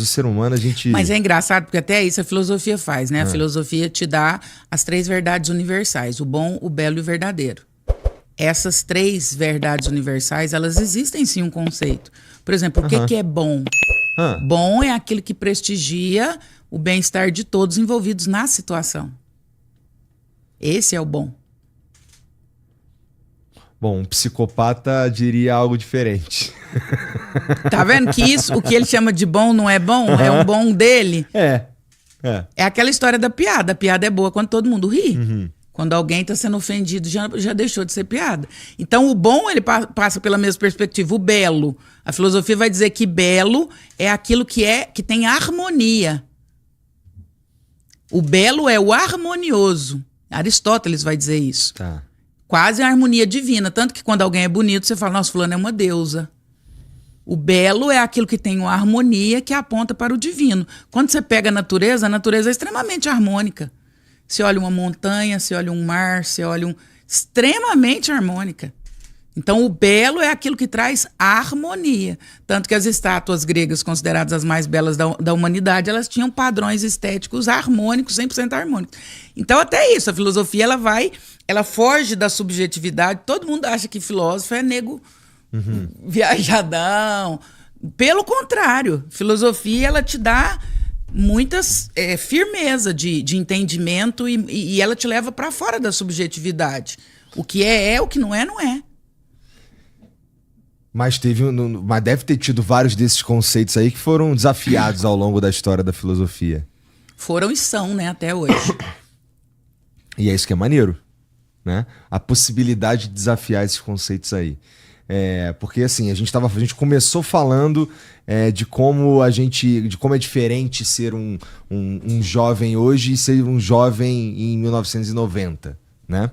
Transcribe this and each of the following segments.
O ser humano, a gente... Mas é engraçado, porque até isso a filosofia faz, né? A filosofia te dá as 3 verdades universais: o bom, o belo e o verdadeiro. Essas 3 verdades universais, elas existem sim um conceito. Por exemplo, o que é bom? Bom é aquilo que prestigia o bem-estar de todos envolvidos na situação. Esse é o bom. Bom, um psicopata diria algo diferente. Tá vendo que isso, o que ele chama de bom não é bom? É um bom dele? É aquela história da piada. A piada é boa quando todo mundo ri. Quando alguém está sendo ofendido, já deixou de ser piada. Então, o bom, ele passa pela mesma perspectiva. O belo. A filosofia vai dizer que belo é aquilo que tem harmonia. O belo é o harmonioso. Aristóteles vai dizer isso. Tá. Quase a harmonia divina. Tanto que quando alguém é bonito, você fala, nossa, fulano é uma deusa. O belo é aquilo que tem uma harmonia que aponta para o divino. Quando você pega a natureza é extremamente harmônica. Você olha uma montanha, você olha um mar, você olha extremamente harmônica. Então, o belo é aquilo que traz harmonia. Tanto que as estátuas gregas, consideradas as mais belas da humanidade, elas tinham padrões estéticos harmônicos, 100% harmônicos. Então, até isso, a filosofia, ela foge da subjetividade. Todo mundo acha que filósofo é nego viajadão. Pelo contrário, filosofia, ela te dá muitas firmeza de entendimento e ela te leva para fora da subjetividade. O que é, o que não é, não é. Mas deve ter tido vários desses conceitos aí que foram desafiados ao longo da história da filosofia. Foram e são, né, até hoje. E é isso que é maneiro, né? A possibilidade de desafiar esses conceitos aí. Porque assim, a gente começou falando de como é diferente ser um jovem hoje e ser um jovem em 1990, né?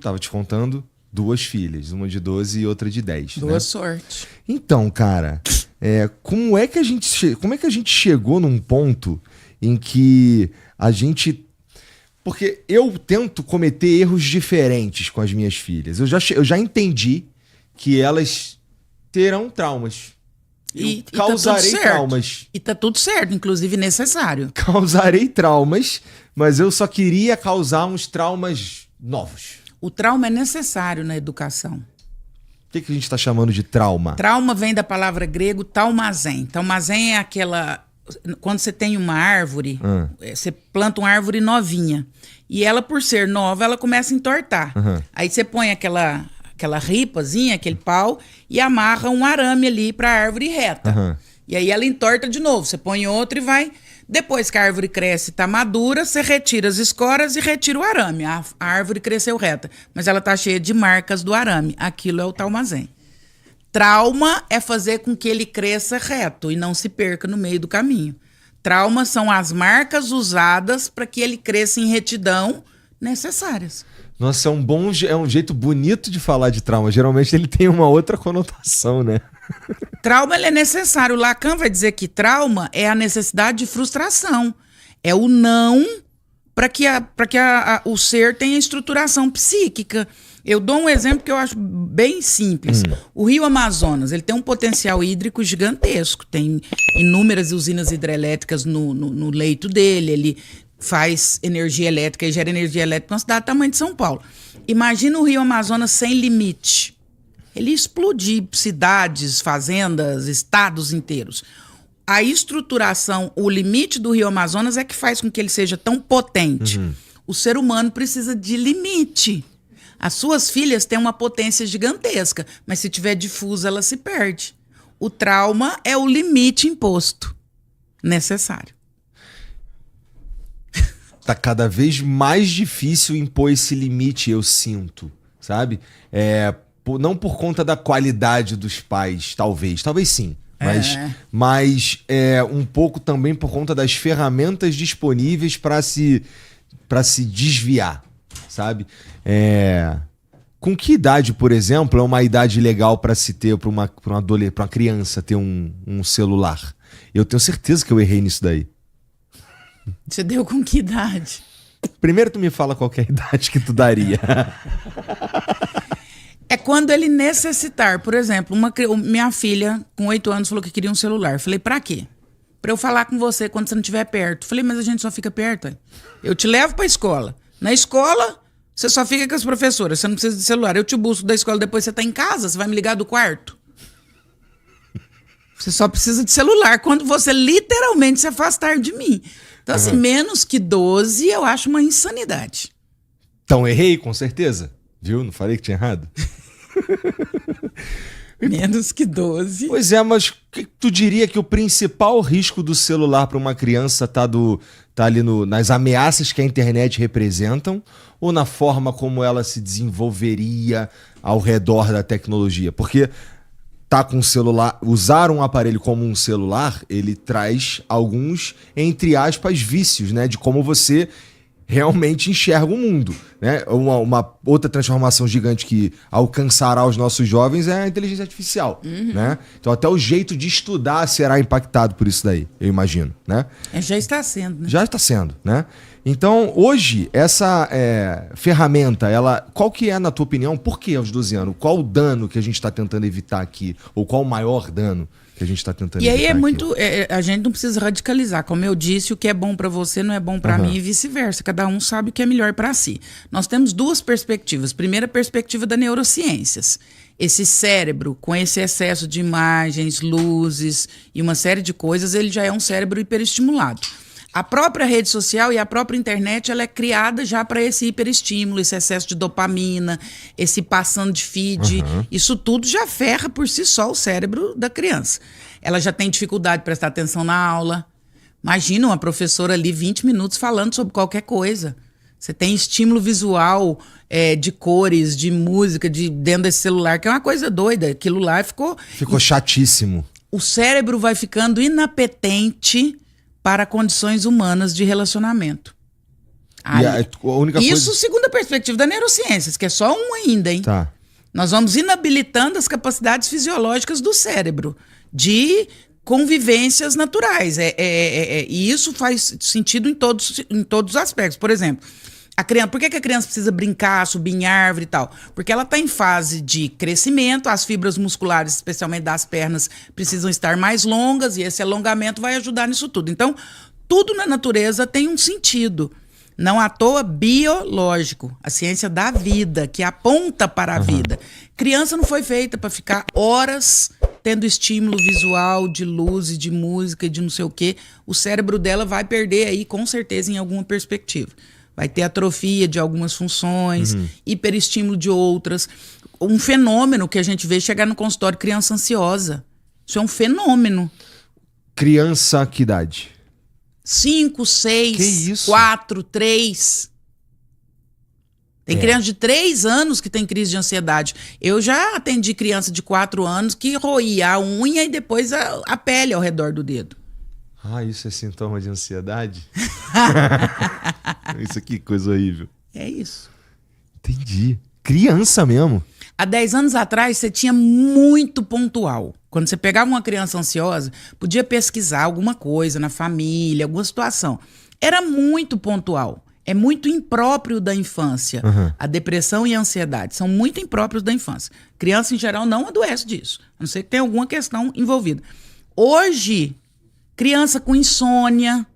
Tava te contando, 2 filhas, uma de 12 e outra de 10. Boa sorte. Então, cara, como é que a gente chegou num ponto em que a gente... Porque eu tento cometer erros diferentes com as minhas filhas. Eu já entendi que elas terão traumas. Causarei traumas. E tá tudo certo, inclusive necessário. Causarei traumas, mas eu só queria causar uns traumas novos. O trauma é necessário na educação. O que a gente está chamando de trauma? Trauma vem da palavra grego talmazém. Talmazém é aquela... Quando você tem uma árvore, você planta uma árvore novinha. E ela, por ser nova, ela começa a entortar. Aí você põe aquela ripazinha, aquele pau, e amarra um arame ali para a árvore reta. E aí ela entorta de novo. Você põe outro e vai... Depois que a árvore cresce e está madura, você retira as escoras e retira o arame. A árvore cresceu reta, mas ela está cheia de marcas do arame. Aquilo é o talmazém. Trauma é fazer com que ele cresça reto e não se perca no meio do caminho. Traumas são as marcas usadas para que ele cresça em retidão necessárias. Nossa, é um jeito bonito de falar de trauma. Geralmente ele tem uma outra conotação, né? Trauma ele é necessário. Lacan vai dizer que trauma é a necessidade de frustração. É o não para que o ser tenha estruturação psíquica. Eu dou um exemplo que eu acho bem simples. O Rio Amazonas, ele tem um potencial hídrico gigantesco. Tem inúmeras usinas hidrelétricas no leito dele. Ele faz energia elétrica e gera energia elétrica na cidade do tamanho de São Paulo. Imagina o Rio Amazonas sem limite. Ele ia explodir cidades, fazendas, estados inteiros. A estruturação, o limite do Rio Amazonas é que faz com que ele seja tão potente. O ser humano precisa de limite. As suas filhas têm uma potência gigantesca, mas se tiver difusa, ela se perde. O trauma é o limite imposto necessário. Tá cada vez mais difícil impor esse limite, eu sinto, sabe? Não por conta da qualidade dos pais, talvez sim. Mas um pouco também por conta das ferramentas disponíveis para se desviar, sabe? Com que idade, por exemplo, é uma idade legal para se ter, para uma criança ter um celular? Eu tenho certeza que eu errei nisso daí. Você deu com que idade? Primeiro tu me fala qual que é a idade que tu daria. quando ele necessitar. Por exemplo, minha filha, com 8 anos, falou que queria um celular. Falei, pra quê? Pra eu falar com você quando você não estiver perto. Falei, mas a gente só fica perto. Hein? Eu te levo pra escola. Na escola, você só fica com as professoras. Você não precisa de celular. Eu te busco da escola, depois você tá em casa. Você vai me ligar do quarto. Você só precisa de celular quando você literalmente se afastar de mim. Então, assim, menos que 12, eu acho uma insanidade. Então, errei, com certeza. Viu? Não falei que tinha errado? Menos que 12. Pois é, mas que tu diria que o principal risco do celular para uma criança tá ali nas ameaças que a internet representam ou na forma como ela se desenvolveria ao redor da tecnologia? Porque tá com um celular, usar um aparelho como um celular, ele traz alguns, entre aspas, vícios, né? De como você realmente enxerga o mundo, né? Uma outra transformação gigante que alcançará os nossos jovens é a inteligência artificial, né? Então até o jeito de estudar será impactado por isso daí, eu imagino, né? Já está sendo, né? Já está sendo, né? Então, hoje, essa ferramenta, qual que é, na tua opinião, por que aos 12 anos? Qual o dano que a gente está tentando evitar aqui? Ou qual o maior dano que a gente está tentando evitar aqui? E aí muito... a gente não precisa radicalizar. Como eu disse, o que é bom para você não é bom para mim e vice-versa. Cada um sabe o que é melhor para si. Nós temos duas perspectivas. Primeira perspectiva da neurociências. Esse cérebro, com esse excesso de imagens, luzes e uma série de coisas, ele já é um cérebro hiperestimulado. A própria rede social e a própria internet, ela é criada já para esse hiperestímulo, esse excesso de dopamina, esse passando de feed. Isso tudo já ferra por si só o cérebro da criança. Ela já tem dificuldade de prestar atenção na aula. Imagina uma professora ali 20 minutos falando sobre qualquer coisa. Você tem estímulo visual de cores, de música, dentro desse celular, que é uma coisa doida. Aquilo lá ficou chatíssimo. O cérebro vai ficando inapetente para condições humanas de relacionamento. Isso segundo a perspectiva da neurociências, que é só um ainda, hein? Tá. Nós vamos inabilitando as capacidades fisiológicas do cérebro de convivências naturais. E isso faz sentido em todos os aspectos. Por exemplo, por que a criança precisa brincar, subir em árvore e tal? Porque ela está em fase de crescimento, as fibras musculares, especialmente das pernas, precisam estar mais longas e esse alongamento vai ajudar nisso tudo. Então, tudo na natureza tem um sentido. Não à toa biológico, a ciência da vida, que aponta para a vida. Criança não foi feita para ficar horas tendo estímulo visual, de luz e de música e de não sei o quê. O cérebro dela vai perder aí, com certeza, em alguma perspectiva. Vai ter atrofia de algumas funções, hiperestímulo de outras. Um fenômeno que a gente vê chegar no consultório, criança ansiosa. Isso é um fenômeno. Criança, que idade? 5, 6, 4, 3. Tem criança de 3 anos que tem crise de ansiedade. Eu já atendi criança de 4 anos que roía a unha e depois a pele ao redor do dedo. Isso é sintoma de ansiedade? Isso aqui, coisa horrível. É isso. Entendi. Criança mesmo. Há 10 anos atrás, você tinha muito pontual. Quando você pegava uma criança ansiosa, podia pesquisar alguma coisa na família, alguma situação. Era muito pontual. É muito impróprio da infância. A depressão e a ansiedade são muito impróprios da infância. Criança, em geral, não adoece disso. A não ser que tenha alguma questão envolvida. Hoje, criança com insônia,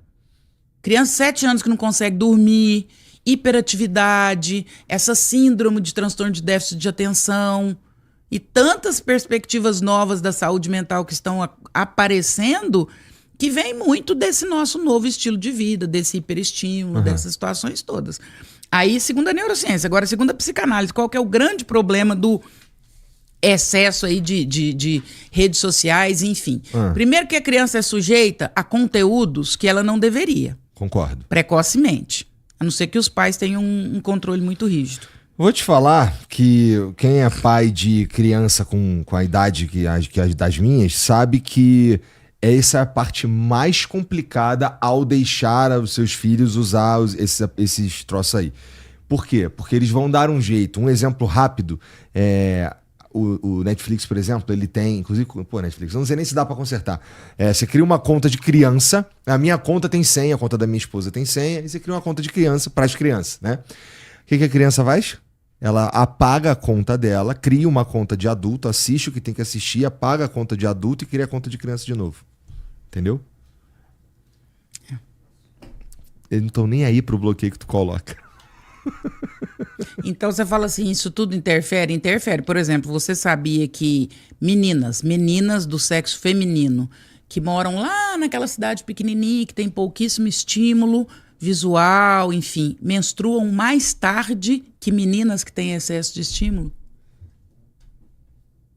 criança de 7 anos que não consegue dormir, hiperatividade, essa síndrome de transtorno de déficit de atenção e tantas perspectivas novas da saúde mental que estão aparecendo, que vem muito desse nosso novo estilo de vida, desse hiperestímulo, dessas situações todas. Aí, segundo a neurociência. Agora, segundo a psicanálise, qual que é o grande problema do excesso aí de redes sociais, enfim. Primeiro que a criança é sujeita a conteúdos que ela não deveria. Concordo. Precocemente. A não ser que os pais tenham um controle muito rígido. Vou te falar que quem é pai de criança com a idade que as das minhas sabe que essa é a parte mais complicada ao deixar os seus filhos usar esses troços aí. Por quê? Porque eles vão dar um jeito. Um exemplo rápido o Netflix, por exemplo, ele tem... Inclusive, Netflix, eu não sei nem se dá pra consertar. Você cria uma conta de criança, a minha conta tem senha, a conta da minha esposa tem senha, e você cria uma conta de criança pras crianças, né? O que a criança faz? ela apaga a conta dela, cria uma conta de adulto, assiste o que tem que assistir, apaga a conta de adulto e cria a conta de criança de novo. Entendeu? Eles não estão nem aí pro bloqueio que tu coloca. Então você fala assim, isso tudo interfere? Interfere. Por exemplo, você sabia que meninas do sexo feminino, que moram lá naquela cidade pequenininha, que tem pouquíssimo estímulo visual, enfim, menstruam mais tarde que meninas que têm excesso de estímulo?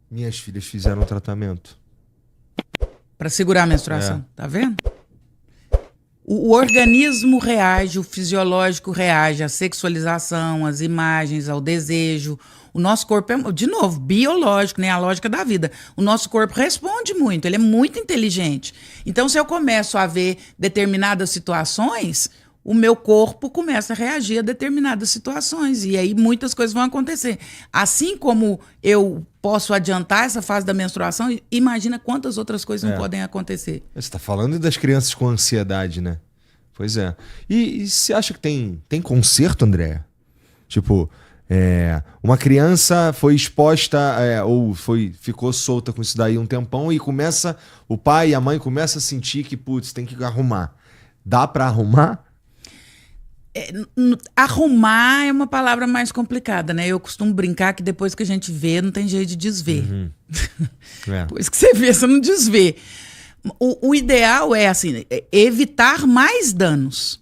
Minhas filhas fizeram um tratamento. Para segurar a menstruação, tá vendo? O organismo reage, o fisiológico reage à sexualização, às imagens, ao desejo. O nosso corpo é, de novo, biológico, né? A lógica da vida. O nosso corpo responde muito, ele é muito inteligente. Então, se eu começo a ver determinadas situações, o meu corpo começa a reagir a determinadas situações. E aí muitas coisas vão acontecer. Assim como eu posso adiantar essa fase da menstruação, imagina quantas outras coisas não podem acontecer. Você está falando das crianças com ansiedade, né? Pois é. E você acha que tem conserto, André? Tipo, uma criança foi exposta ou ficou solta com isso daí um tempão e o pai e a mãe começam a sentir que, putz, tem que arrumar. Dá para arrumar? Arrumar é uma palavra mais complicada, né? Eu costumo brincar que depois que a gente vê, não tem jeito de desver. Uhum. Depois que você vê, você não desvê. O ideal é assim, evitar mais danos.